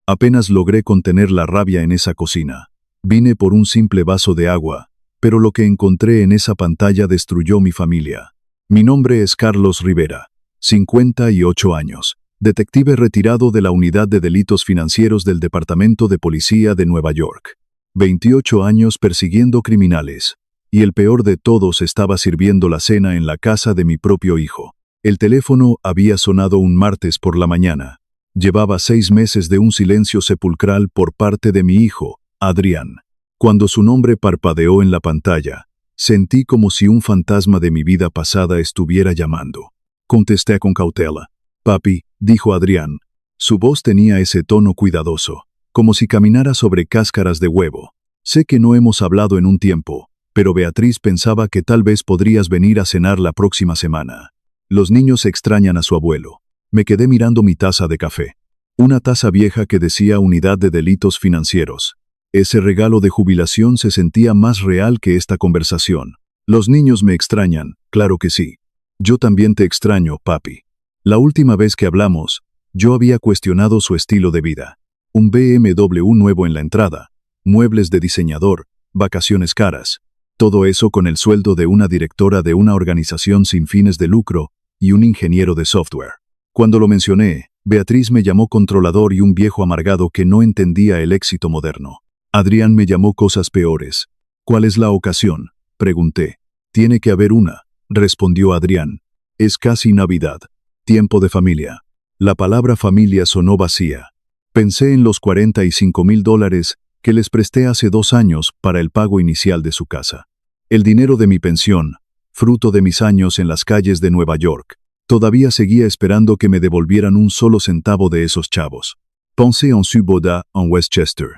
Apenas logré contener la rabia en esa cocina. Vine por un simple vaso de agua, pero lo que encontré en esa pantalla destruyó mi familia. Mi nombre es Carlos Rivera, 58 años, detective retirado de la Unidad de Delitos Financieros del Departamento de Policía de Nueva York. 28 años persiguiendo criminales. Y el peor de todos, estaba sirviendo la cena en la casa de mi propio hijo. El teléfono había sonado un martes por la mañana. Llevaba 6 meses de un silencio sepulcral por parte de mi hijo, Adrián. Cuando su nombre parpadeó en la pantalla, sentí como si un fantasma de mi vida pasada estuviera llamando. Contesté con cautela. «Papi», dijo Adrián. Su voz tenía ese tono cuidadoso, como si caminara sobre cáscaras de huevo. «Sé que no hemos hablado en un tiempo, pero Beatriz pensaba que tal vez podrías venir a cenar la próxima semana. Los niños extrañan a su abuelo». Me quedé mirando mi taza de café. Una taza vieja que decía Unidad de Delitos Financieros. Ese regalo de jubilación se sentía más real que esta conversación. «Los niños me extrañan, claro que sí. Yo también te extraño, papi». La última vez que hablamos, yo había cuestionado su estilo de vida. Un BMW nuevo en la entrada, muebles de diseñador, vacaciones caras. Todo eso con el sueldo de una directora de una organización sin fines de lucro y un ingeniero de software. Cuando lo mencioné, Beatriz me llamó controlador y un viejo amargado que no entendía el éxito moderno. Adrián me llamó cosas peores. «¿Cuál es la ocasión?», pregunté. «Tiene que haber una», respondió Adrián. «Es casi Navidad. Tiempo de familia». La palabra familia sonó vacía. Pensé en los $45,000 que les presté hace 2 años para el pago inicial de su casa. El dinero de mi pensión, fruto de mis años en las calles de Nueva York. Todavía seguía esperando que me devolvieran un solo centavo de esos chavos. Pensé en su boda en Westchester.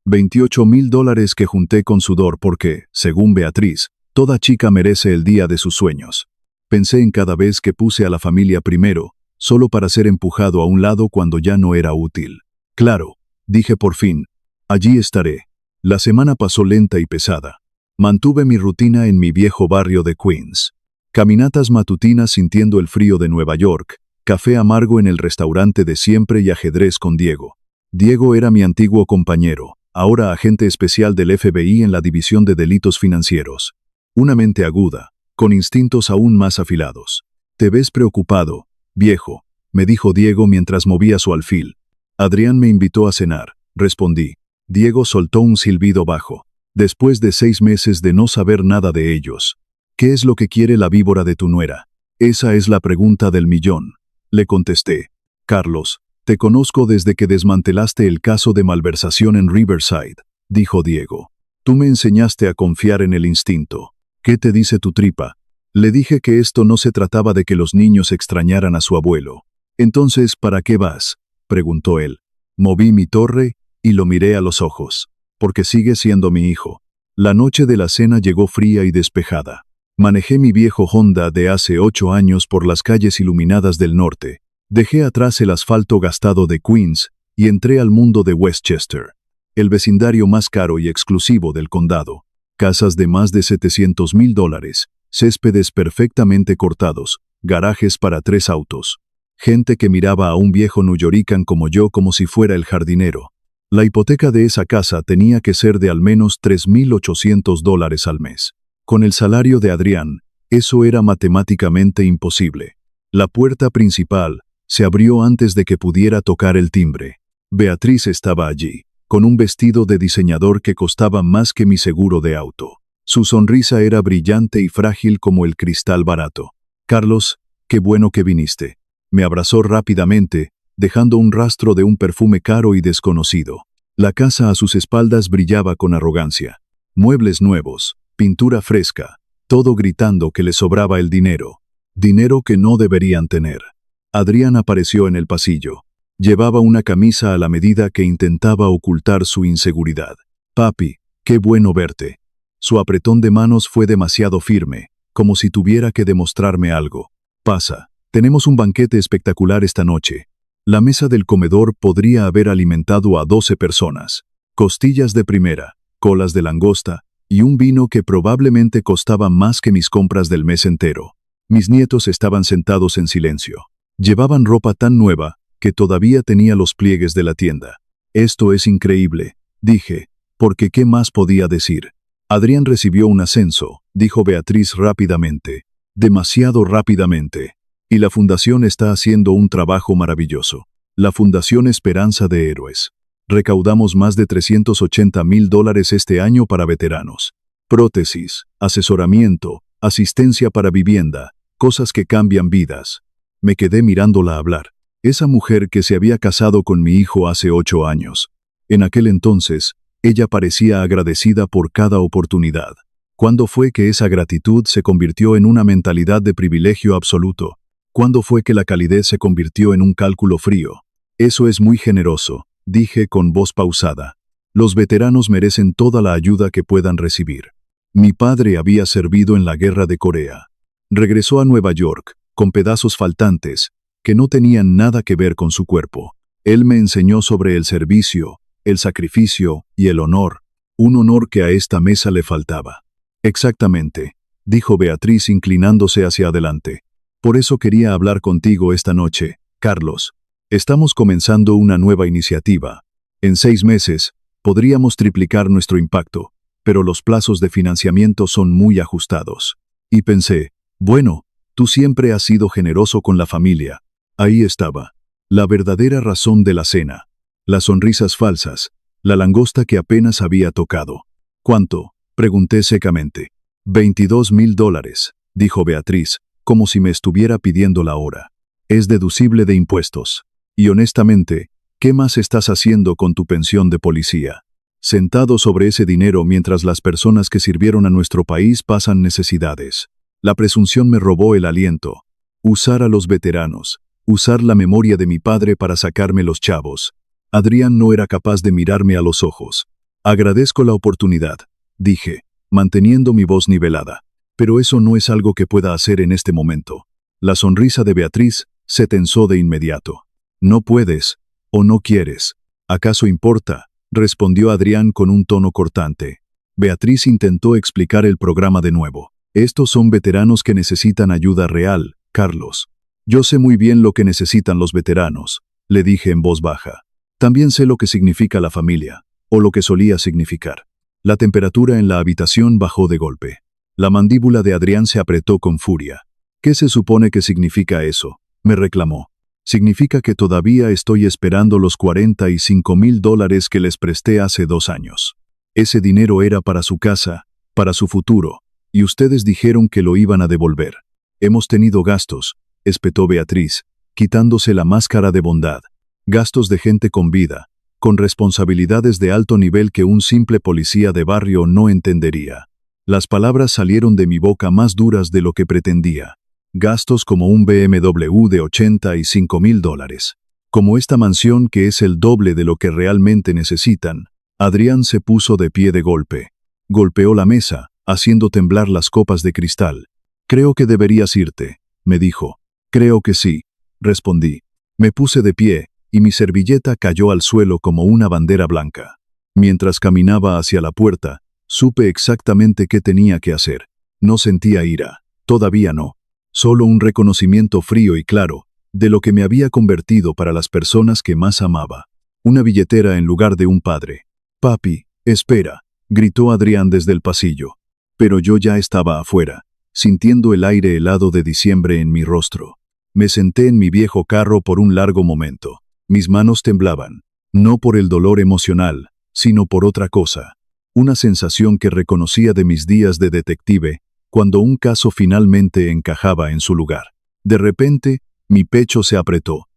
$28,000 que junté con sudor porque, según Beatriz, toda chica merece el día de sus sueños. Pensé en cada vez que puse a la familia primero, solo para ser empujado a un lado cuando ya no era útil. «Claro», dije por fin, «allí estaré». La semana pasó lenta y pesada. Mantuve mi rutina en mi viejo barrio de Queens. Caminatas matutinas sintiendo el frío de Nueva York, café amargo en el restaurante de siempre y ajedrez con Diego. Diego era mi antiguo compañero, ahora agente especial del FBI en la División de Delitos Financieros. Una mente aguda, con instintos aún más afilados. «Te ves preocupado, viejo», me dijo Diego mientras movía su alfil. «Adrián me invitó a cenar», respondí. Diego soltó un silbido bajo. «Después de 6 meses de no saber nada de ellos. ¿Qué es lo que quiere la víbora de tu nuera?». «Esa es la pregunta del millón», le contesté. «Carlos, te conozco desde que desmantelaste el caso de malversación en Riverside», dijo Diego. «Tú me enseñaste a confiar en el instinto. ¿Qué te dice tu tripa?». Le dije que esto no se trataba de que los niños extrañaran a su abuelo. «Entonces, ¿para qué vas?», preguntó él. Moví mi torre y lo miré a los ojos. «Porque sigue siendo mi hijo». La noche de la cena llegó fría y despejada. Manejé mi viejo Honda de hace 8 años por las calles iluminadas del norte. Dejé atrás el asfalto gastado de Queens y entré al mundo de Westchester, el vecindario más caro y exclusivo del condado. Casas de más de $700,000, céspedes perfectamente cortados, garajes para 3 autos. Gente que miraba a un viejo newyorcan como yo como si fuera el jardinero. La hipoteca de esa casa tenía que ser de al menos $3,800 al mes. Con el salario de Adrián, eso era matemáticamente imposible. La puerta principal se abrió antes de que pudiera tocar el timbre. Beatriz estaba allí, con un vestido de diseñador que costaba más que mi seguro de auto. Su sonrisa era brillante y frágil como el cristal barato. «Carlos, qué bueno que viniste». Me abrazó rápidamente, dejando un rastro de un perfume caro y desconocido. La casa a sus espaldas brillaba con arrogancia. Muebles nuevos, pintura fresca, todo gritando que le sobraba el dinero. Dinero que no deberían tener. Adrián apareció en el pasillo. Llevaba una camisa a la medida que intentaba ocultar su inseguridad. «Papi, qué bueno verte». Su apretón de manos fue demasiado firme, como si tuviera que demostrarme algo. «Pasa, tenemos un banquete espectacular esta noche». La mesa del comedor podría haber alimentado a 12 personas. Costillas de primera, colas de langosta y un vino que probablemente costaba más que mis compras del mes entero. Mis nietos estaban sentados en silencio. Llevaban ropa tan nueva que todavía tenía los pliegues de la tienda. Esto es increíble, dije, porque ¿qué más podía decir? Adrián recibió un ascenso, dijo Beatriz rápidamente, demasiado rápidamente. Y la fundación está haciendo un trabajo maravilloso. La Fundación Esperanza de Héroes. Recaudamos más de $380,000 este año para veteranos. Prótesis, asesoramiento, asistencia para vivienda, cosas que cambian vidas. Me quedé mirándola hablar. Esa mujer que se había casado con mi hijo hace 8 años. En aquel entonces, ella parecía agradecida por cada oportunidad. ¿Cuándo fue que esa gratitud se convirtió en una mentalidad de privilegio absoluto? ¿Cuándo fue que la calidez se convirtió en un cálculo frío? Eso es muy generoso, dije con voz pausada. Los veteranos merecen toda la ayuda que puedan recibir. Mi padre había servido en la guerra de Corea. Regresó a Nueva York, con pedazos faltantes, que no tenían nada que ver con su cuerpo. Él me enseñó sobre el servicio, el sacrificio y el honor, un honor que a esta mesa le faltaba. Exactamente, dijo Beatriz inclinándose hacia adelante. Por eso quería hablar contigo esta noche, Carlos. Estamos comenzando una nueva iniciativa. En 6 meses, podríamos triplicar nuestro impacto, pero los plazos de financiamiento son muy ajustados. Y pensé, bueno, tú siempre has sido generoso con la familia. Ahí estaba, la verdadera razón de la cena. Las sonrisas falsas, la langosta que apenas había tocado. ¿Cuánto?, pregunté secamente. $22,000, dijo Beatriz, como si me estuviera pidiendo la hora. Es deducible de impuestos. Y honestamente, ¿qué más estás haciendo con tu pensión de policía? Sentado sobre ese dinero mientras las personas que sirvieron a nuestro país pasan necesidades. La presunción me robó el aliento. Usar a los veteranos, usar la memoria de mi padre para sacarme los chavos. Adrián no era capaz de mirarme a los ojos. Agradezco la oportunidad, dije, manteniendo mi voz nivelada. Pero eso no es algo que pueda hacer en este momento. La sonrisa de Beatriz se tensó de inmediato. No puedes, o no quieres. ¿Acaso importa?, respondió Adrián con un tono cortante. Beatriz intentó explicar el programa de nuevo. Estos son veteranos que necesitan ayuda real, Carlos. Yo sé muy bien lo que necesitan los veteranos, le dije en voz baja. También sé lo que significa la familia, o lo que solía significar. La temperatura en la habitación bajó de golpe. La mandíbula de Adrián se apretó con furia. ¿Qué se supone que significa eso?, me reclamó. Significa que todavía estoy esperando los $45,000 que les presté hace 2 años. Ese dinero era para su casa, para su futuro, y ustedes dijeron que lo iban a devolver. Hemos tenido gastos, espetó Beatriz, quitándose la máscara de bondad. Gastos de gente con vida, con responsabilidades de alto nivel que un simple policía de barrio no entendería. Las palabras salieron de mi boca más duras de lo que pretendía. Gastos como un BMW de $85,000. Como esta mansión que es el doble de lo que realmente necesitan. Adrián se puso de pie de golpe. Golpeó la mesa, haciendo temblar las copas de cristal. Creo que deberías irte, me dijo. Creo que sí, respondí. Me puse de pie, y mi servilleta cayó al suelo como una bandera blanca. Mientras caminaba hacia la puerta, supe exactamente qué tenía que hacer. No sentía ira, todavía no. Solo un reconocimiento frío y claro, de lo que me había convertido para las personas que más amaba. Una billetera en lugar de un padre. Papi, espera, gritó Adrián desde el pasillo. Pero yo ya estaba afuera, sintiendo el aire helado de diciembre en mi rostro. Me senté en mi viejo carro por un largo momento. Mis manos temblaban, no por el dolor emocional, sino por otra cosa. Una sensación que reconocía de mis días de detective, cuando un caso finalmente encajaba en su lugar. De repente, mi pecho se apretó.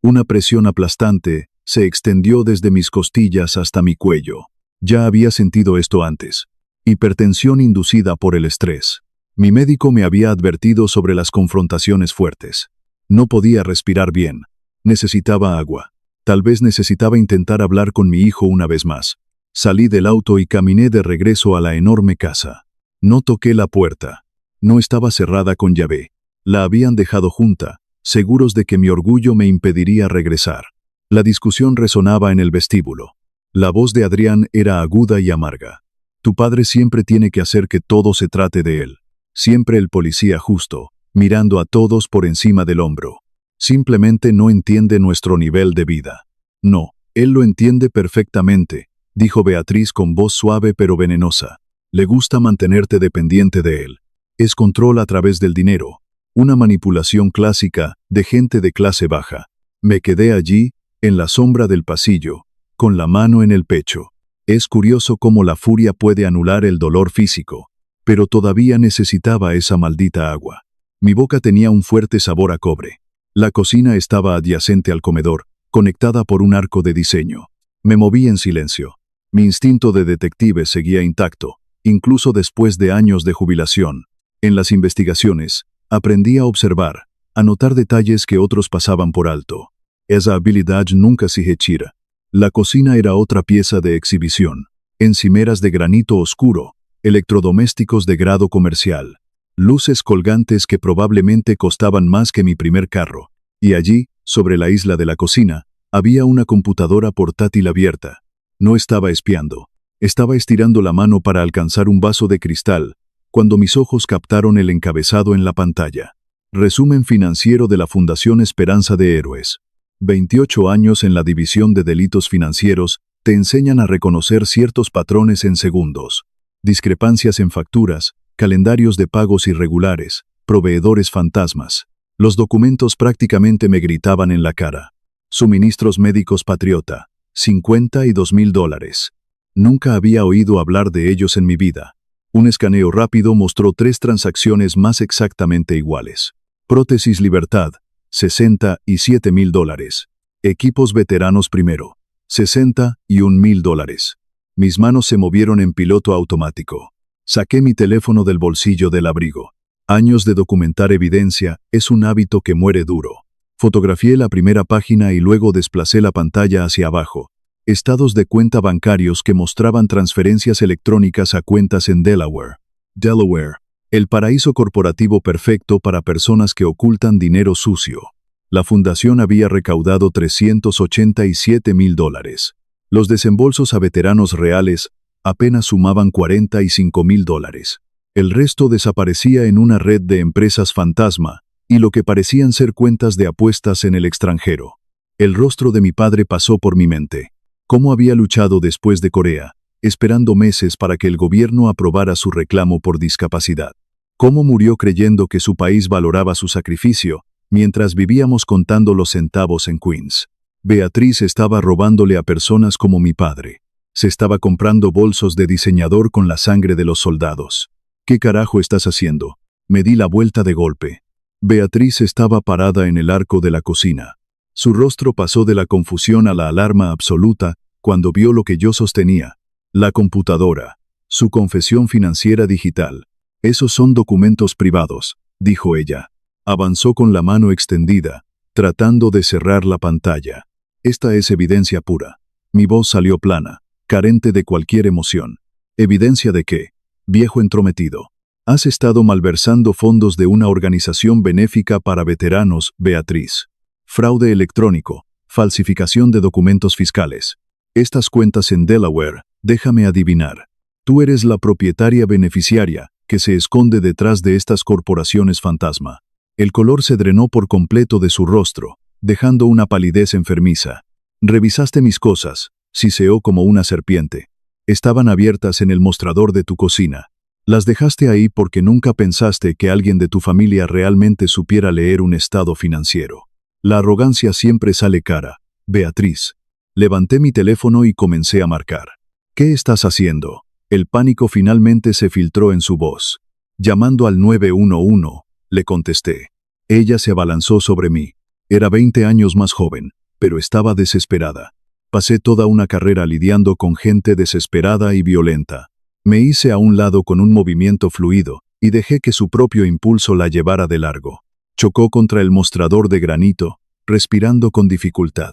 Una presión aplastante se extendió desde mis costillas hasta mi cuello. Ya había sentido esto antes. Hipertensión inducida por el estrés. Mi médico me había advertido sobre las confrontaciones fuertes. No podía respirar bien. Necesitaba agua. Tal vez necesitaba intentar hablar con mi hijo una vez más. Salí del auto y caminé de regreso a la enorme casa. No toqué la puerta. No estaba cerrada con llave. La habían dejado junta, seguros de que mi orgullo me impediría regresar. La discusión resonaba en el vestíbulo. La voz de Adrián era aguda y amarga. Tu padre siempre tiene que hacer que todo se trate de él. Siempre el policía justo, mirando a todos por encima del hombro. Simplemente no entiende nuestro nivel de vida. No, Él lo entiende perfectamente, dijo Beatriz con voz suave pero venenosa. Le gusta mantenerte dependiente de él. Es control a través del dinero. Una manipulación clásica de gente de clase baja. Me quedé allí, en la sombra del pasillo, con la mano en el pecho. Es curioso cómo la furia puede anular el dolor físico, pero todavía necesitaba esa maldita agua. Mi boca tenía un fuerte sabor a cobre. La cocina estaba adyacente al comedor, conectada por un arco de diseño. Me moví en silencio. Mi instinto de detective seguía intacto, incluso después de años de jubilación. En las investigaciones, aprendí a observar, a notar detalles que otros pasaban por alto. Esa habilidad nunca se retira. La cocina era otra pieza de exhibición. Encimeras de granito oscuro, electrodomésticos de grado comercial, luces colgantes que probablemente costaban más que mi primer carro. Y allí, sobre la isla de la cocina, había una computadora portátil abierta. No estaba espiando. Estaba estirando la mano para alcanzar un vaso de cristal, cuando mis ojos captaron el encabezado en la pantalla. Resumen financiero de la Fundación Esperanza de Héroes. 28 años en la división de delitos financieros te enseñan a reconocer ciertos patrones en segundos. Discrepancias en facturas, calendarios de pagos irregulares, proveedores fantasmas. Los documentos prácticamente me gritaban en la cara. Suministros médicos Patriota, $52,000. Nunca había oído hablar de ellos en mi vida. Un escaneo rápido mostró 3 transacciones más exactamente iguales. Prótesis Libertad, $67,000. Equipos veteranos primero, $61,000. Mis manos se movieron en piloto automático. Saqué mi teléfono del bolsillo del abrigo. Años de documentar evidencia es un hábito que muere duro. Fotografié la primera página y luego desplacé la pantalla hacia abajo. Estados de cuenta bancarios que mostraban transferencias electrónicas a cuentas en Delaware. Delaware, el paraíso corporativo perfecto para personas que ocultan dinero sucio. La fundación había recaudado $387,000. Los desembolsos a veteranos reales apenas sumaban $45,000. El resto desaparecía en una red de empresas fantasma y lo que parecían ser cuentas de apuestas en el extranjero. El rostro de mi padre pasó por mi mente. Cómo había luchado después de Corea, esperando meses para que el gobierno aprobara su reclamo por discapacidad. Cómo murió creyendo que su país valoraba su sacrificio, mientras vivíamos contando los centavos en Queens. Beatriz estaba robándole a personas como mi padre. Se estaba comprando bolsos de diseñador con la sangre de los soldados. ¿Qué carajo estás haciendo? Me di la vuelta de golpe. Beatriz estaba parada en el arco de la cocina. Su rostro pasó de la confusión a la alarma absoluta cuando vio lo que yo sostenía. La computadora. Su confesión financiera digital. Esos son documentos privados, dijo ella. Avanzó con la mano extendida, tratando de cerrar la pantalla. Esta es evidencia pura. Mi voz salió plana, carente de cualquier emoción. ¿Evidencia de qué? Viejo entrometido. Has estado malversando fondos de una organización benéfica para veteranos, Beatriz. Fraude electrónico, falsificación de documentos fiscales. Estas cuentas en Delaware, déjame adivinar. Tú eres la propietaria beneficiaria que se esconde detrás de estas corporaciones fantasma. El color se drenó por completo de su rostro, dejando una palidez enfermiza. Revisaste mis cosas, siseó como una serpiente. Estaban abiertas en el mostrador de tu cocina. Las dejaste ahí porque nunca pensaste que alguien de tu familia realmente supiera leer un estado financiero. La arrogancia siempre sale cara, Beatriz. Levanté mi teléfono y comencé a marcar. ¿Qué estás haciendo? El pánico finalmente se filtró en su voz. Llamando al 911, le contesté. Ella se abalanzó sobre mí. Era 20 años más joven, pero estaba desesperada. Pasé toda una carrera lidiando con gente desesperada y violenta. Me hice a un lado con un movimiento fluido y dejé que su propio impulso la llevara de largo. Chocó contra el mostrador de granito, respirando con dificultad.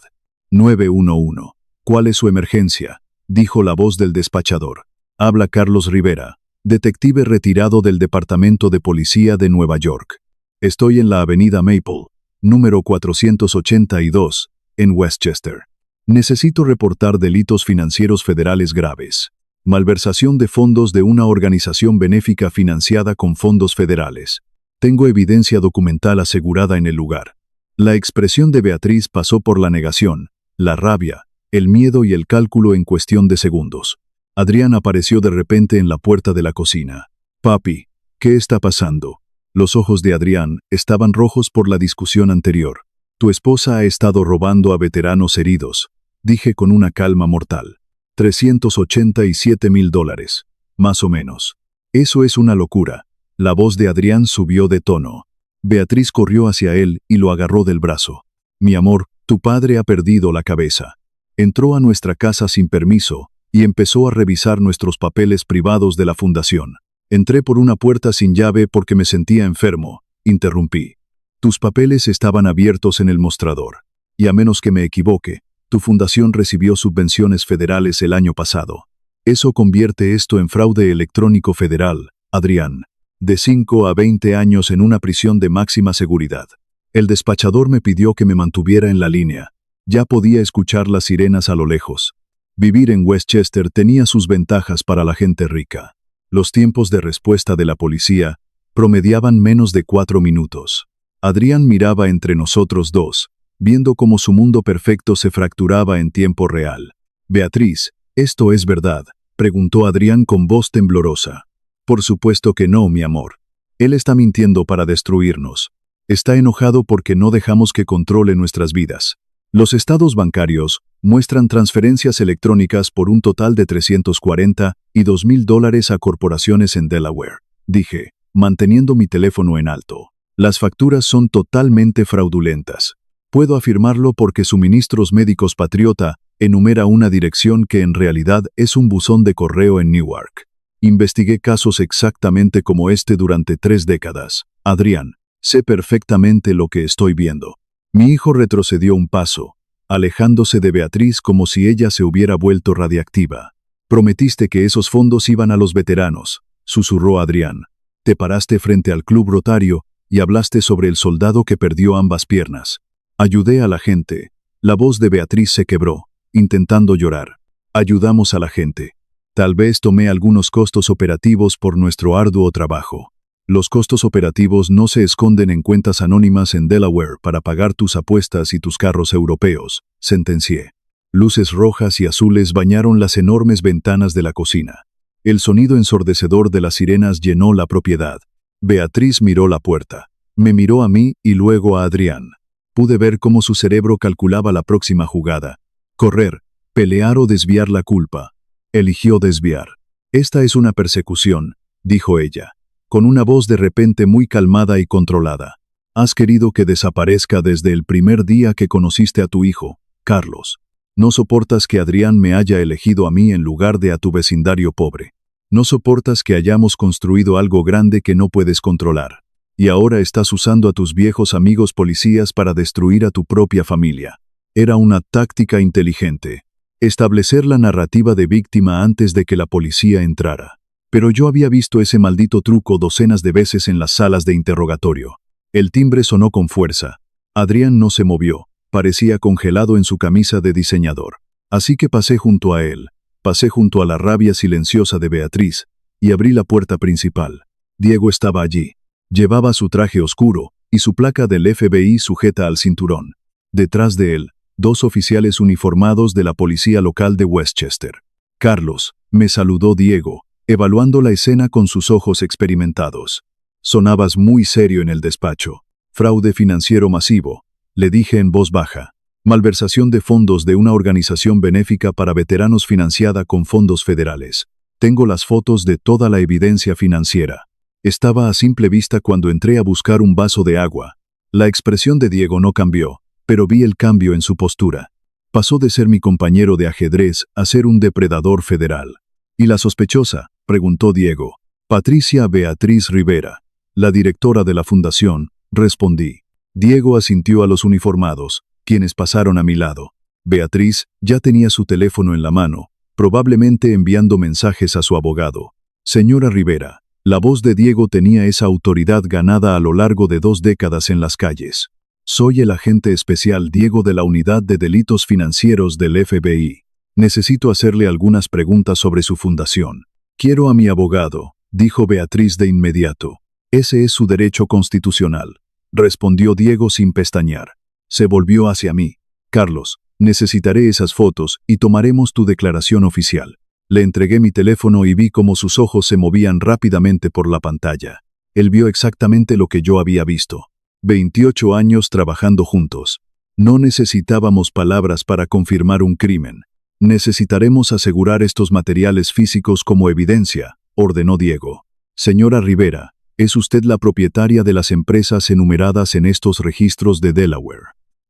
911. ¿Cuál es su emergencia?, dijo la voz del despachador. Habla Carlos Rivera, detective retirado del Departamento de Policía de Nueva York. Estoy en la avenida Maple, número 482, en Westchester. Necesito reportar delitos financieros federales graves. Malversación de fondos de una organización benéfica financiada con fondos federales. Tengo evidencia documental asegurada en el lugar. La expresión de Beatriz pasó por la negación, la rabia, el miedo y el cálculo en cuestión de segundos. Adrián apareció de repente en la puerta de la cocina. «Papi, ¿qué está pasando?» Los ojos de Adrián estaban rojos por la discusión anterior. «Tu esposa ha estado robando a veteranos heridos», dije con una calma mortal. $387,000, más o menos. «Eso es una locura». La voz de Adrián subió de tono. Beatriz corrió hacia él y lo agarró del brazo. «Mi amor, tu padre ha perdido la cabeza. Entró a nuestra casa sin permiso y empezó a revisar nuestros papeles privados de la fundación. Entré por una puerta sin llave porque me sentía enfermo», interrumpí. «Tus papeles estaban abiertos en el mostrador. Y a menos que me equivoque, tu fundación recibió subvenciones federales el año pasado. Eso convierte esto en fraude electrónico federal, Adrián. De 5 a 20 años en una prisión de máxima seguridad». El despachador me pidió que me mantuviera en la línea. Ya podía escuchar las sirenas a lo lejos. Vivir en Westchester tenía sus ventajas para la gente rica. Los tiempos de respuesta de la policía promediaban menos de 4 minutos. Adrián miraba entre nosotros dos, viendo cómo su mundo perfecto se fracturaba en tiempo real. «Beatriz, ¿esto es verdad?», preguntó Adrián con voz temblorosa. «Por supuesto que no, mi amor. Él está mintiendo para destruirnos. Está enojado porque no dejamos que controle nuestras vidas. Los estados bancarios muestran transferencias electrónicas por un total de $342,000 a corporaciones en Delaware», dije, manteniendo mi teléfono en alto. «Las facturas son totalmente fraudulentas. Puedo afirmarlo porque Suministros Médicos Patriota enumera una dirección que en realidad es un buzón de correo en Newark. Investigué casos exactamente como este durante 3 décadas. Adrián, sé perfectamente lo que estoy viendo». Mi hijo retrocedió un paso, alejándose de Beatriz como si ella se hubiera vuelto radiactiva. «Prometiste que esos fondos iban a los veteranos», susurró Adrián. «Te paraste frente al Club Rotario y hablaste sobre el soldado que perdió ambas piernas. Ayudé a la gente». La voz de Beatriz se quebró, intentando llorar. «Ayudamos a la gente. Tal vez tomé algunos costos operativos por nuestro arduo trabajo. Los costos operativos no se esconden en cuentas anónimas en Delaware para pagar tus apuestas y tus carros europeos», sentencié. Luces rojas y azules bañaron las enormes ventanas de la cocina. El sonido ensordecedor de las sirenas llenó la propiedad. Beatriz miró la puerta. Me miró a mí y luego a Adrián. Pude ver cómo su cerebro calculaba la próxima jugada. Correr, pelear o desviar la culpa. Eligió desviar. «Esta es una persecución», dijo ella, con una voz de repente muy calmada y controlada. «Has querido que desaparezca desde el primer día que conociste a tu hijo, Carlos. No soportas que Adrián me haya elegido a mí en lugar de a tu vecindario pobre. No soportas que hayamos construido algo grande que no puedes controlar. Y ahora estás usando a tus viejos amigos policías para destruir a tu propia familia». Era una táctica inteligente. Establecer la narrativa de víctima antes de que la policía entrara. Pero yo había visto ese maldito truco docenas de veces en las salas de interrogatorio. El timbre sonó con fuerza. Adrián no se movió, parecía congelado en su camisa de diseñador. Así que pasé junto a él, pasé junto a la rabia silenciosa de Beatriz, y abrí la puerta principal. Diego estaba allí. Llevaba su traje oscuro, y su placa del FBI sujeta al cinturón. Detrás de él, 2 oficiales uniformados de la policía local de Westchester. «Carlos», me saludó Diego, evaluando la escena con sus ojos experimentados. «Sonabas muy serio en el despacho. Fraude financiero masivo», le dije en voz baja. «Malversación de fondos de una organización benéfica para veteranos financiada con fondos federales. Tengo las fotos de toda la evidencia financiera». Estaba a simple vista cuando entré a buscar un vaso de agua. La expresión de Diego no cambió, pero vi el cambio en su postura. Pasó de ser mi compañero de ajedrez a ser un depredador federal. «¿Y la sospechosa?», preguntó Diego. «Patricia Beatriz Rivera, la directora de la fundación», respondí. Diego asintió a los uniformados, quienes pasaron a mi lado. Beatriz ya tenía su teléfono en la mano, probablemente enviando mensajes a su abogado. «Señora Rivera», la voz de Diego tenía esa autoridad ganada a lo largo de 2 décadas en las calles. «Soy el agente especial Diego de la Unidad de Delitos Financieros del FBI. Necesito hacerle algunas preguntas sobre su fundación». «Quiero a mi abogado», dijo Beatriz de inmediato. «Ese es su derecho constitucional», respondió Diego sin pestañear. Se volvió hacia mí. «Carlos, Necesitaré esas fotos y tomaremos tu declaración oficial. Le entregué mi teléfono y vi cómo sus ojos se movían rápidamente por la pantalla. Él vio exactamente lo que yo había visto. 28 años trabajando juntos. No necesitábamos palabras para confirmar un crimen. Necesitaremos asegurar estos materiales físicos como evidencia, ordenó Diego. Señora Rivera, es usted la propietaria de las empresas enumeradas en estos registros de Delaware.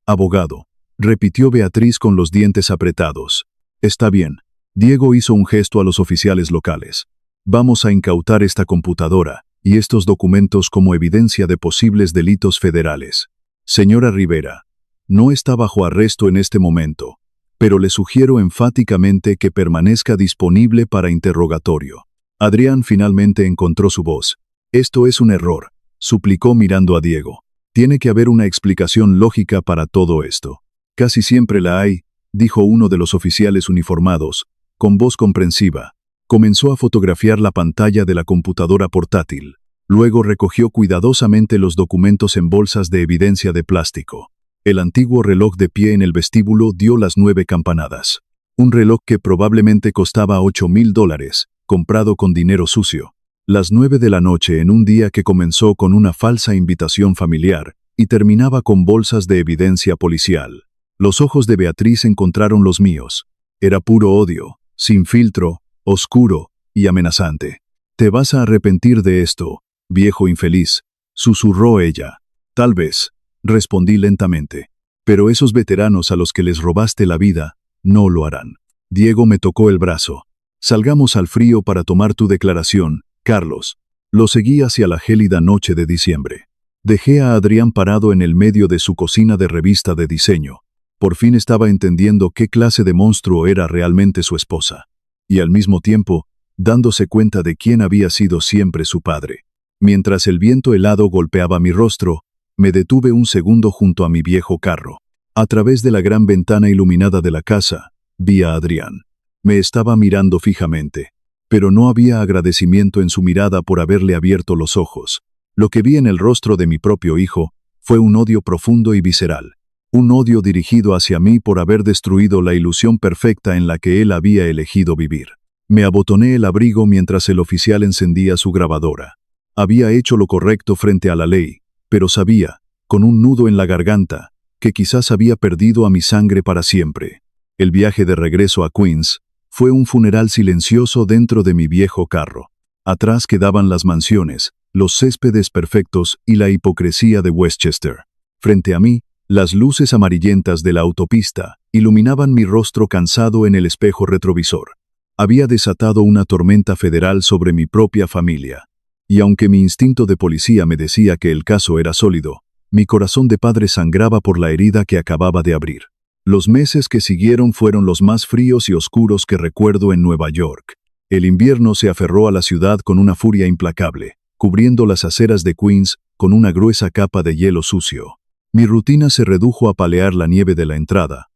Abogado, repitió Beatriz con los dientes apretados. Está bien. Diego hizo un gesto a los oficiales locales. Vamos a incautar esta computadora y estos documentos como evidencia de posibles delitos federales. Señora Rivera, no está bajo arresto en este momento, pero le sugiero enfáticamente que permanezca disponible para interrogatorio. Adrián finalmente encontró su voz. Esto es un error, suplicó mirando a Diego. Tiene que haber una explicación lógica para todo esto. Casi siempre la hay, dijo uno de los oficiales uniformados, con voz comprensiva. Comenzó a fotografiar la pantalla de la computadora portátil. Luego recogió cuidadosamente los documentos en bolsas de evidencia de plástico. El antiguo reloj de pie en el vestíbulo dio las 9 campanadas. Un reloj que probablemente costaba $8,000, comprado con dinero sucio. Las 9 de la noche en un día que comenzó con una falsa invitación familiar y terminaba con bolsas de evidencia policial. Los ojos de Beatriz encontraron los míos. Era puro odio, sin filtro, oscuro y amenazante. Te vas a arrepentir de esto, viejo infeliz, susurró ella. Tal vez, respondí lentamente. Pero esos veteranos a los que les robaste la vida, no lo harán. Diego me tocó el brazo. Salgamos al frío para tomar tu declaración, Carlos. Lo seguí hacia la gélida noche de diciembre. Dejé a Adrián parado en el medio de su cocina de revista de diseño. Por fin estaba entendiendo qué clase de monstruo era realmente su esposa. Y al mismo tiempo, dándose cuenta de quién había sido siempre su padre. Mientras el viento helado golpeaba mi rostro, me detuve un segundo junto a mi viejo carro. A través de la gran ventana iluminada de la casa, vi a Adrián. Me estaba mirando fijamente, pero no había agradecimiento en su mirada por haberle abierto los ojos. Lo que vi en el rostro de mi propio hijo fue un odio profundo y visceral. Un odio dirigido hacia mí por haber destruido la ilusión perfecta en la que él había elegido vivir. Me abotoné el abrigo mientras el oficial encendía su grabadora. Había hecho lo correcto frente a la ley, pero sabía, con un nudo en la garganta, que quizás había perdido a mi sangre para siempre. El viaje de regreso a Queens fue un funeral silencioso dentro de mi viejo carro. Atrás quedaban las mansiones, los céspedes perfectos y la hipocresía de Westchester. Frente a mí, las luces amarillentas de la autopista iluminaban mi rostro cansado en el espejo retrovisor. Había desatado una tormenta federal sobre mi propia familia. Y aunque mi instinto de policía me decía que el caso era sólido, mi corazón de padre sangraba por la herida que acababa de abrir. Los meses que siguieron fueron los más fríos y oscuros que recuerdo en Nueva York. El invierno se aferró a la ciudad con una furia implacable, cubriendo las aceras de Queens con una gruesa capa de hielo sucio. Mi rutina se redujo a palear la nieve de la entrada,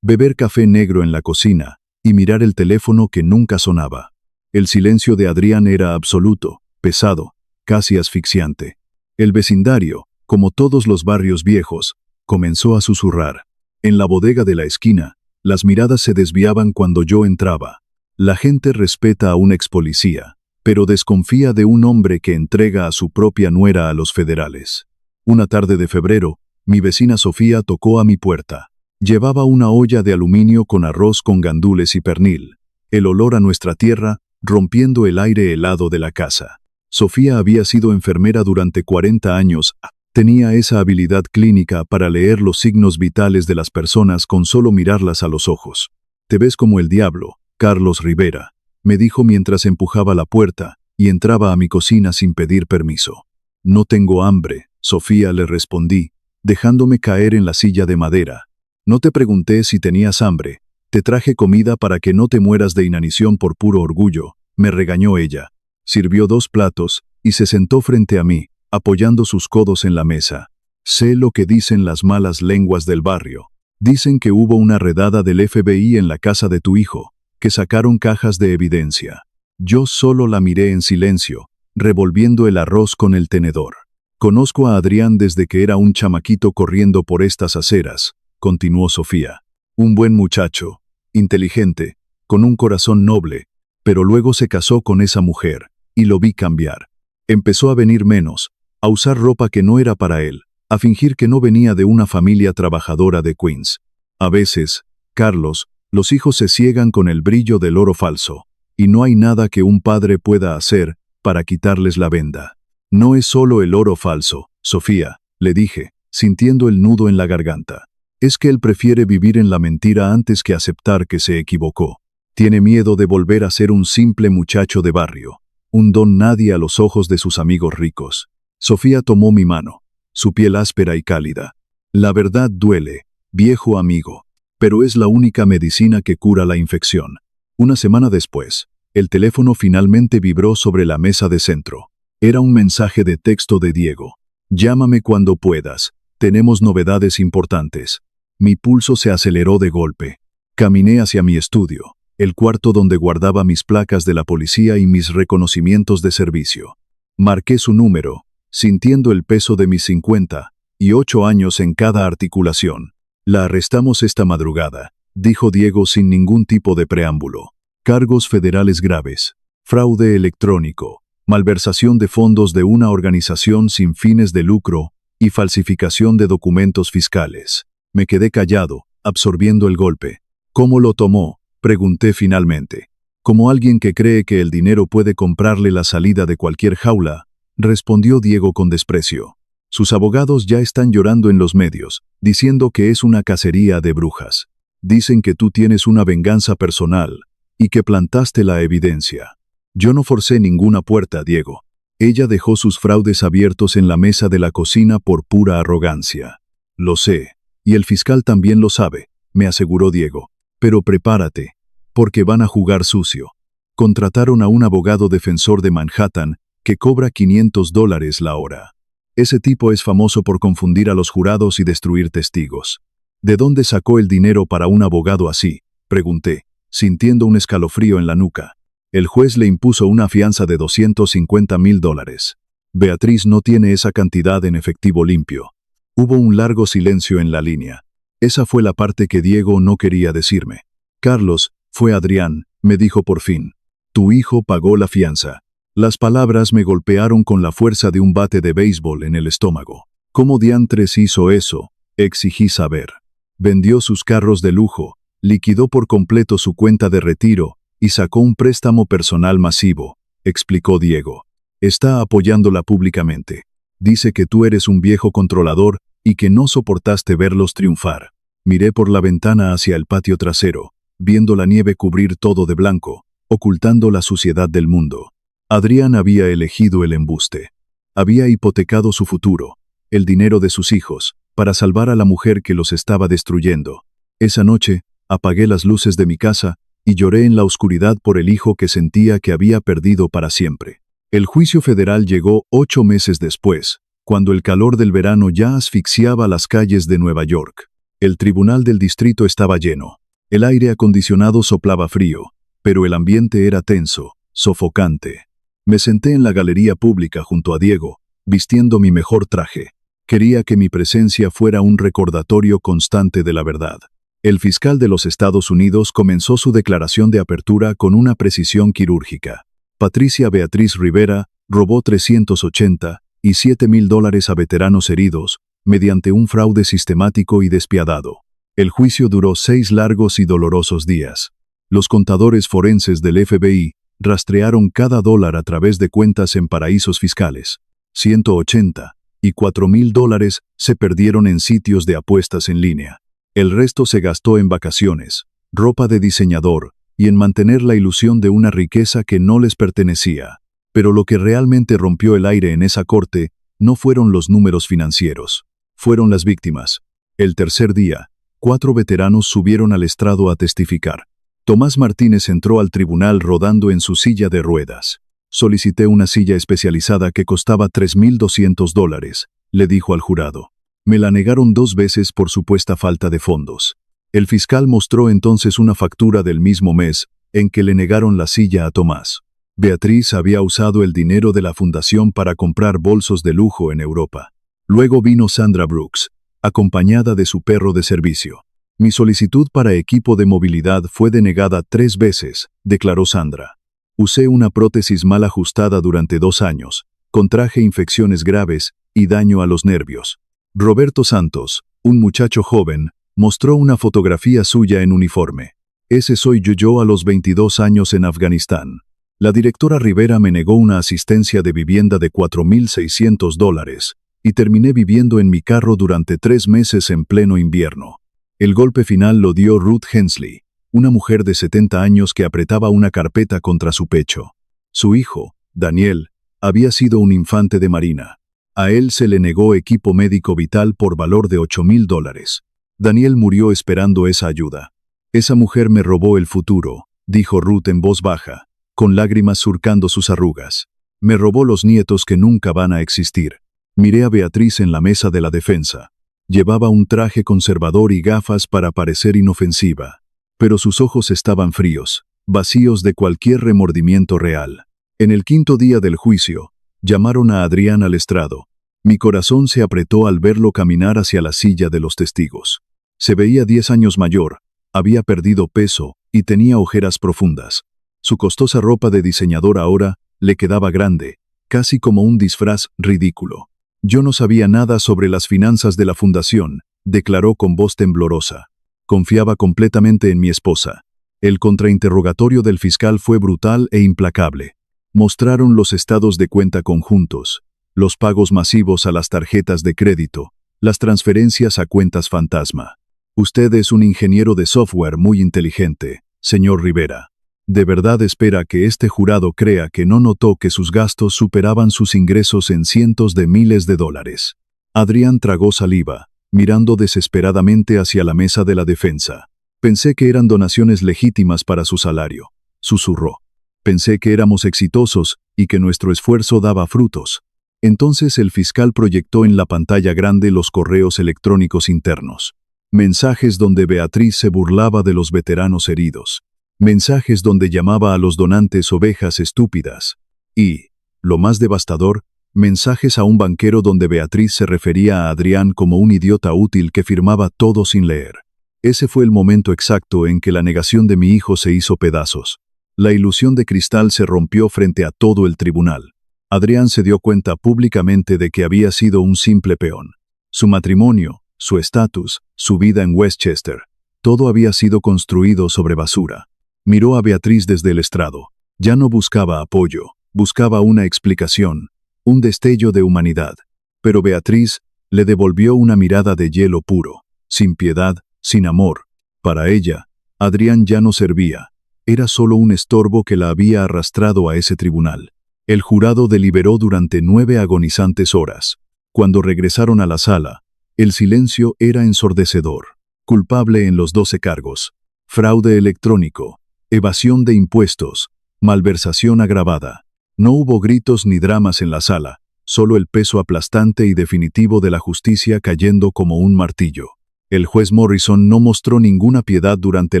beber café negro en la cocina y mirar el teléfono que nunca sonaba. El silencio de Adrián era absoluto, pesado, casi asfixiante. El vecindario, como todos los barrios viejos, comenzó a susurrar. En la bodega de la esquina, las miradas se desviaban cuando yo entraba. La gente respeta a un ex policía, pero desconfía de un hombre que entrega a su propia nuera a los federales. Una tarde de febrero, mi vecina Sofía tocó a mi puerta. Llevaba una olla de aluminio con arroz con gandules y pernil. El olor a nuestra tierra, rompiendo el aire helado de la casa. Sofía había sido enfermera durante 40 años. Tenía esa habilidad clínica para leer los signos vitales de las personas con solo mirarlas a los ojos. Te ves como el diablo, Carlos Rivera, me dijo mientras empujaba la puerta y entraba a mi cocina sin pedir permiso. No tengo hambre, Sofía, le respondí, dejándome caer en la silla de madera. No te pregunté si tenías hambre. Te traje comida para que no te mueras de inanición por puro orgullo, me regañó ella. Sirvió 2 platos y se sentó frente a mí, apoyando sus codos en la mesa. Sé lo que dicen las malas lenguas del barrio. Dicen que hubo una redada del FBI en la casa de tu hijo, que sacaron cajas de evidencia. Yo solo la miré en silencio, revolviendo el arroz con el tenedor. Conozco a Adrián desde que era un chamaquito corriendo por estas aceras, continuó Sofía. Un buen muchacho, inteligente, con un corazón noble, pero luego se casó con esa mujer, y lo vi cambiar. Empezó a venir menos, a usar ropa que no era para él, a fingir que no venía de una familia trabajadora de Queens. A veces, Carlos, los hijos se ciegan con el brillo del oro falso, y no hay nada que un padre pueda hacer para quitarles la venda. No es solo el oro falso, Sofía, le dije, sintiendo el nudo en la garganta. Es que él prefiere vivir en la mentira antes que aceptar que se equivocó. Tiene miedo de volver a ser un simple muchacho de barrio, un don nadie a los ojos de sus amigos ricos. Sofía tomó mi mano, su piel áspera y cálida. La verdad duele, viejo amigo, pero es la única medicina que cura la infección. Una semana después, el teléfono finalmente vibró sobre la mesa de centro. Era un mensaje de texto de Diego. Llámame cuando puedas, tenemos novedades importantes. Mi pulso se aceleró de golpe. Caminé hacia mi estudio, el cuarto donde guardaba mis placas de la policía y mis reconocimientos de servicio. Marqué su número, sintiendo el peso de mis 58 años en cada articulación. La arrestamos esta madrugada, dijo Diego sin ningún tipo de preámbulo. Cargos federales graves, fraude electrónico, malversación de fondos de una organización sin fines de lucro y falsificación de documentos fiscales. Me quedé callado, absorbiendo el golpe. ¿Cómo lo tomó?, pregunté finalmente. Como alguien que cree que el dinero puede comprarle la salida de cualquier jaula, respondió Diego con desprecio. Sus abogados ya están llorando en los medios, diciendo que es una cacería de brujas. Dicen que tú tienes una venganza personal y que plantaste la evidencia. Yo no forcé ninguna puerta, Diego. Ella dejó sus fraudes abiertos en la mesa de la cocina por pura arrogancia. Lo sé, y el fiscal también lo sabe, me aseguró Diego. Pero prepárate, porque van a jugar sucio. Contrataron a un abogado defensor de Manhattan que cobra $500 la hora. Ese tipo es famoso por confundir a los jurados y destruir testigos. ¿De dónde sacó el dinero para un abogado así?, pregunté, sintiendo un escalofrío en la nuca. El juez le impuso una fianza de $250,000. Beatriz no tiene esa cantidad en efectivo limpio. Hubo un largo silencio en la línea. Esa fue la parte que Diego no quería decirme. Carlos, fue Adrián, me dijo por fin. Tu hijo pagó la fianza. Las palabras me golpearon con la fuerza de un bate de béisbol en el estómago. ¿Cómo diantres hizo eso?, exigí saber. Vendió sus carros de lujo, liquidó por completo su cuenta de retiro y sacó un préstamo personal masivo, explicó Diego. Está apoyándola públicamente. Dice que tú eres un viejo controlador y que no soportaste verlos triunfar. Miré por la ventana hacia el patio trasero, viendo la nieve cubrir todo de blanco, ocultando la suciedad del mundo. Adrián había elegido el embuste. Había hipotecado su futuro, el dinero de sus hijos, para salvar a la mujer que los estaba destruyendo. Esa noche, apagué las luces de mi casa y lloré en la oscuridad por el hijo que sentía que había perdido para siempre. El juicio federal llegó 8 meses después, cuando el calor del verano ya asfixiaba las calles de Nueva York. El tribunal del distrito estaba lleno. El aire acondicionado soplaba frío, pero el ambiente era tenso, sofocante. Me senté en la galería pública junto a Diego, vistiendo mi mejor traje. Quería que mi presencia fuera un recordatorio constante de la verdad. El fiscal de los Estados Unidos comenzó su declaración de apertura con una precisión quirúrgica. Patricia Beatriz Rivera robó $387,000 a veteranos heridos, mediante un fraude sistemático y despiadado. El juicio duró 6 largos y dolorosos días. Los contadores forenses del FBI rastrearon cada dólar a través de cuentas en paraísos fiscales. $184,000 se perdieron en sitios de apuestas en línea. El resto se gastó en vacaciones, ropa de diseñador y en mantener la ilusión de una riqueza que no les pertenecía. Pero lo que realmente rompió el aire en esa corte no fueron los números financieros, fueron las víctimas. El tercer día, 4 veteranos subieron al estrado a testificar. Tomás Martínez entró al tribunal rodando en su silla de ruedas. Solicité una silla especializada que costaba $3,200, le dijo al jurado. Me la negaron 2 veces por supuesta falta de fondos. El fiscal mostró entonces una factura del mismo mes en que le negaron la silla a Tomás. Beatriz había usado el dinero de la fundación para comprar bolsos de lujo en Europa. Luego vino Sandra Brooks, acompañada de su perro de servicio. Mi solicitud para equipo de movilidad fue denegada 3 veces, declaró Sandra. Usé una prótesis mal ajustada durante 2 años, contraje infecciones graves y daño a los nervios. Roberto Santos, un muchacho joven, mostró una fotografía suya en uniforme. Ese soy yo a los 22 años en Afganistán. La directora Rivera me negó una asistencia de vivienda de $4,600 y terminé viviendo en mi carro durante 3 meses en pleno invierno. El golpe final lo dio Ruth Hensley, una mujer de 70 años que apretaba una carpeta contra su pecho. Su hijo, Daniel, había sido un infante de marina. A él se le negó equipo médico vital por valor de $8,000. Daniel murió esperando esa ayuda. Esa mujer me robó el futuro, dijo Ruth en voz baja, con lágrimas surcando sus arrugas. Me robó los nietos que nunca van a existir. Miré a Beatriz en la mesa de la defensa. Llevaba un traje conservador y gafas para parecer inofensiva, pero sus ojos estaban fríos, vacíos de cualquier remordimiento real. En el 5.º día del juicio, llamaron a Adrián al estrado. Mi corazón se apretó al verlo caminar hacia la silla de los testigos. Se veía 10 años mayor, había perdido peso y tenía ojeras profundas. Su costosa ropa de diseñador ahora le quedaba grande, casi como un disfraz ridículo. Yo no sabía nada sobre las finanzas de la fundación, declaró con voz temblorosa. Confiaba completamente en mi esposa. El contrainterrogatorio del fiscal fue brutal e implacable. Mostraron los estados de cuenta conjuntos, los pagos masivos a las tarjetas de crédito, las transferencias a cuentas fantasma. Usted es un ingeniero de software muy inteligente, señor Rivera. ¿De verdad espera que este jurado crea que no notó que sus gastos superaban sus ingresos en cientos de miles de dólares? Adrián tragó saliva, mirando desesperadamente hacia la mesa de la defensa. Pensé que eran donaciones legítimas para su salario, susurró. Pensé que éramos exitosos y que nuestro esfuerzo daba frutos. Entonces el fiscal proyectó en la pantalla grande los correos electrónicos internos. Mensajes donde Beatriz se burlaba de los veteranos heridos. Mensajes donde llamaba a los donantes ovejas estúpidas. Y, lo más devastador, mensajes a un banquero donde Beatriz se refería a Adrián como un idiota útil que firmaba todo sin leer. Ese fue el momento exacto en que la negación de mi hijo se hizo pedazos. La ilusión de cristal se rompió frente a todo el tribunal. Adrián se dio cuenta públicamente de que había sido un simple peón. Su matrimonio, su estatus, su vida en Westchester, todo había sido construido sobre basura. Miró a Beatriz desde el estrado. Ya no buscaba apoyo, buscaba una explicación, un destello de humanidad. Pero Beatriz le devolvió una mirada de hielo puro, sin piedad, sin amor. Para ella, Adrián ya no servía. Era solo un estorbo que la había arrastrado a ese tribunal. El jurado deliberó durante 9 agonizantes horas. Cuando regresaron a la sala, el silencio era ensordecedor. Culpable en los 12 cargos. Fraude electrónico. Evasión de impuestos, malversación agravada. No hubo gritos ni dramas en la sala, solo el peso aplastante y definitivo de la justicia cayendo como un martillo. El juez Morrison no mostró ninguna piedad durante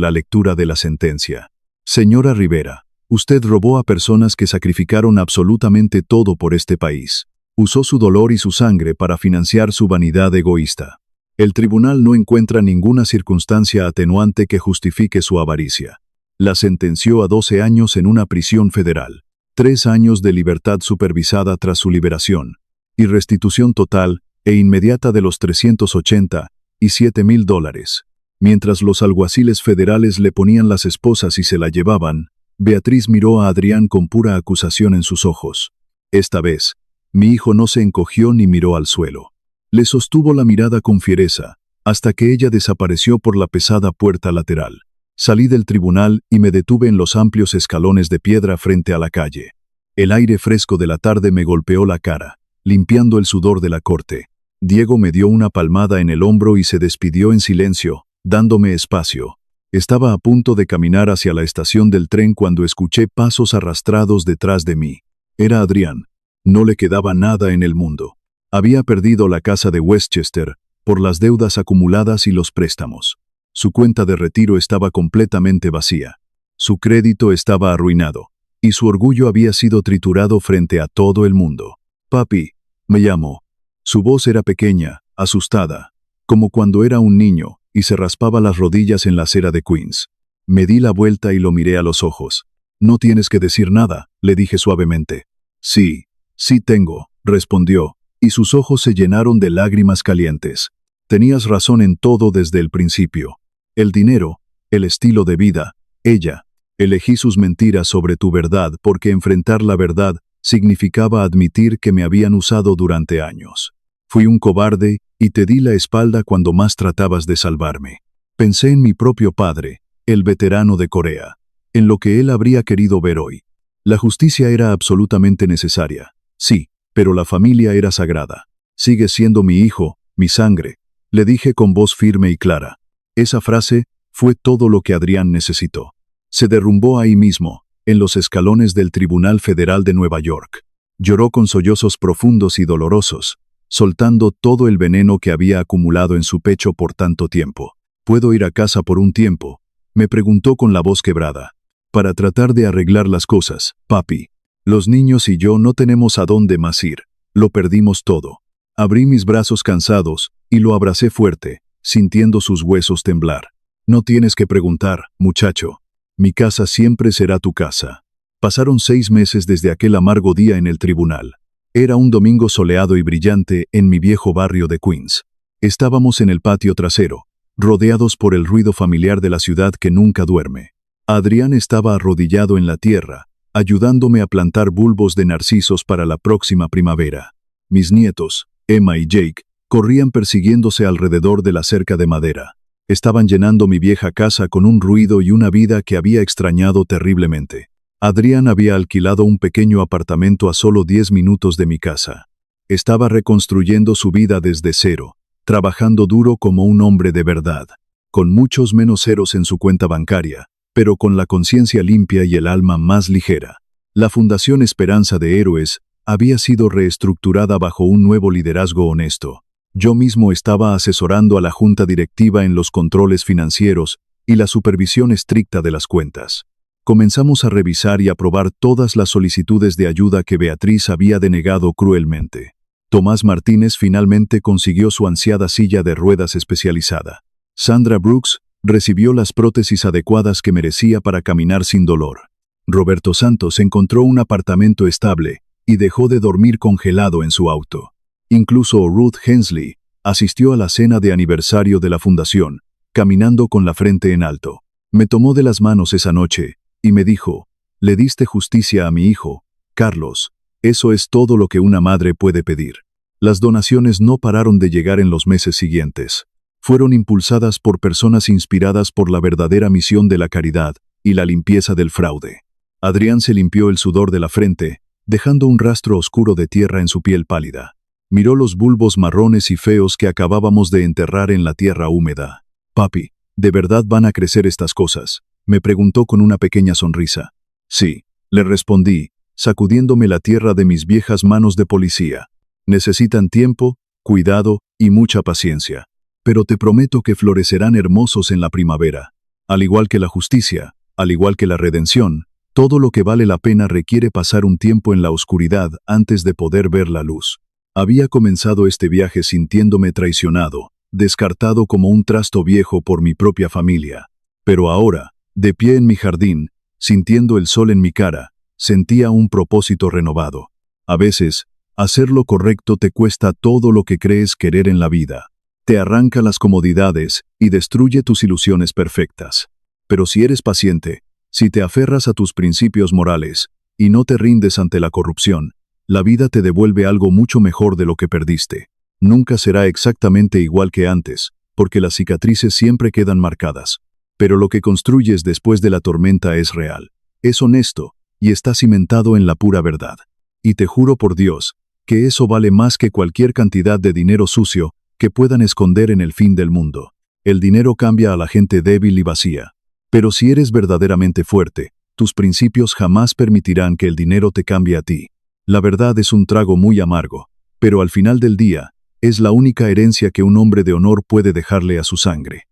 la lectura de la sentencia. Señora Rivera, usted robó a personas que sacrificaron absolutamente todo por este país. Usó su dolor y su sangre para financiar su vanidad egoísta. El tribunal no encuentra ninguna circunstancia atenuante que justifique su avaricia. La sentenció a 12 años en una prisión federal, 3 años de libertad supervisada tras su liberación, y restitución total e inmediata de los $387,000. Mientras los alguaciles federales le ponían las esposas y se la llevaban, Beatriz miró a Adrián con pura acusación en sus ojos. Esta vez, mi hijo no se encogió ni miró al suelo. Le sostuvo la mirada con fiereza, hasta que ella desapareció por la pesada puerta lateral. Salí del tribunal y me detuve en los amplios escalones de piedra frente a la calle. El aire fresco de la tarde me golpeó la cara, limpiando el sudor de la corte. Diego me dio una palmada en el hombro y se despidió en silencio, dándome espacio. Estaba a punto de caminar hacia la estación del tren cuando escuché pasos arrastrados detrás de mí. Era Adrián. No le quedaba nada en el mundo. Había perdido la casa de Westchester por las deudas acumuladas y los préstamos. Su cuenta de retiro estaba completamente vacía. Su crédito estaba arruinado, y su orgullo había sido triturado frente a todo el mundo. «Papi», me llamó. Su voz era pequeña, asustada, como cuando era un niño, y se raspaba las rodillas en la acera de Queens. Me di la vuelta y lo miré a los ojos. «No tienes que decir nada», le dije suavemente. «Sí, sí tengo», respondió, y sus ojos se llenaron de lágrimas calientes. «Tenías razón en todo desde el principio. El dinero, el estilo de vida, ella. Elegí sus mentiras sobre tu verdad porque enfrentar la verdad significaba admitir que me habían usado durante años. Fui un cobarde y te di la espalda cuando más tratabas de salvarme. Pensé en mi propio padre, el veterano de Corea, en lo que él habría querido ver hoy. La justicia era absolutamente necesaria, sí, pero la familia era sagrada. Sigues siendo mi hijo, mi sangre», le dije con voz firme y clara. Esa frase fue todo lo que Adrián necesitó. Se derrumbó ahí mismo, en los escalones del Tribunal Federal de Nueva York. Lloró con sollozos profundos y dolorosos, soltando todo el veneno que había acumulado en su pecho por tanto tiempo. «¿Puedo ir a casa por un tiempo?», me preguntó con la voz quebrada. «Para tratar de arreglar las cosas, papi. Los niños y yo no tenemos a dónde más ir. Lo perdimos todo». Abrí mis brazos cansados y lo abracé fuerte, sintiendo sus huesos temblar. «No tienes que preguntar, muchacho. Mi casa siempre será tu casa». Pasaron 6 meses desde aquel amargo día en el tribunal. Era un domingo soleado y brillante en mi viejo barrio de Queens. Estábamos en el patio trasero, rodeados por el ruido familiar de la ciudad que nunca duerme. Adrián estaba arrodillado en la tierra, ayudándome a plantar bulbos de narcisos para la próxima primavera. Mis nietos, Emma y Jake, corrían persiguiéndose alrededor de la cerca de madera. Estaban llenando mi vieja casa con un ruido y una vida que había extrañado terriblemente. Adrián había alquilado un pequeño apartamento a solo 10 minutos de mi casa. Estaba reconstruyendo su vida desde cero, trabajando duro como un hombre de verdad, con muchos menos ceros en su cuenta bancaria, pero con la conciencia limpia y el alma más ligera. La Fundación Esperanza de Héroes había sido reestructurada bajo un nuevo liderazgo honesto. Yo mismo estaba asesorando a la junta directiva en los controles financieros y la supervisión estricta de las cuentas. Comenzamos a revisar y aprobar todas las solicitudes de ayuda que Beatriz había denegado cruelmente. Tomás Martínez finalmente consiguió su ansiada silla de ruedas especializada. Sandra Brooks recibió las prótesis adecuadas que merecía para caminar sin dolor. Roberto Santos encontró un apartamento estable y dejó de dormir congelado en su auto. Incluso Ruth Hensley asistió a la cena de aniversario de la fundación, caminando con la frente en alto. Me tomó de las manos esa noche y me dijo: «Le diste justicia a mi hijo, Carlos. Eso es todo lo que una madre puede pedir». Las donaciones no pararon de llegar en los meses siguientes. Fueron impulsadas por personas inspiradas por la verdadera misión de la caridad y la limpieza del fraude. Adrián se limpió el sudor de la frente, dejando un rastro oscuro de tierra en su piel pálida. Miró los bulbos marrones y feos que acabábamos de enterrar en la tierra húmeda. «Papi, ¿de verdad van a crecer estas cosas?», me preguntó con una pequeña sonrisa. «Sí», le respondí, sacudiéndome la tierra de mis viejas manos de policía. «Necesitan tiempo, cuidado y mucha paciencia. Pero te prometo que florecerán hermosos en la primavera. Al igual que la justicia, al igual que la redención, todo lo que vale la pena requiere pasar un tiempo en la oscuridad antes de poder ver la luz». Había comenzado este viaje sintiéndome traicionado, descartado como un trasto viejo por mi propia familia. Pero ahora, de pie en mi jardín, sintiendo el sol en mi cara, sentía un propósito renovado. A veces, hacer lo correcto te cuesta todo lo que crees querer en la vida. Te arranca las comodidades y destruye tus ilusiones perfectas. Pero si eres paciente, si te aferras a tus principios morales y no te rindes ante la corrupción, la vida te devuelve algo mucho mejor de lo que perdiste. Nunca será exactamente igual que antes, porque las cicatrices siempre quedan marcadas. Pero lo que construyes después de la tormenta es real, es honesto y está cimentado en la pura verdad. Y te juro por Dios, que eso vale más que cualquier cantidad de dinero sucio que puedan esconder en el fin del mundo. El dinero cambia a la gente débil y vacía. Pero si eres verdaderamente fuerte, tus principios jamás permitirán que el dinero te cambie a ti. La verdad es un trago muy amargo, pero al final del día, es la única herencia que un hombre de honor puede dejarle a su sangre.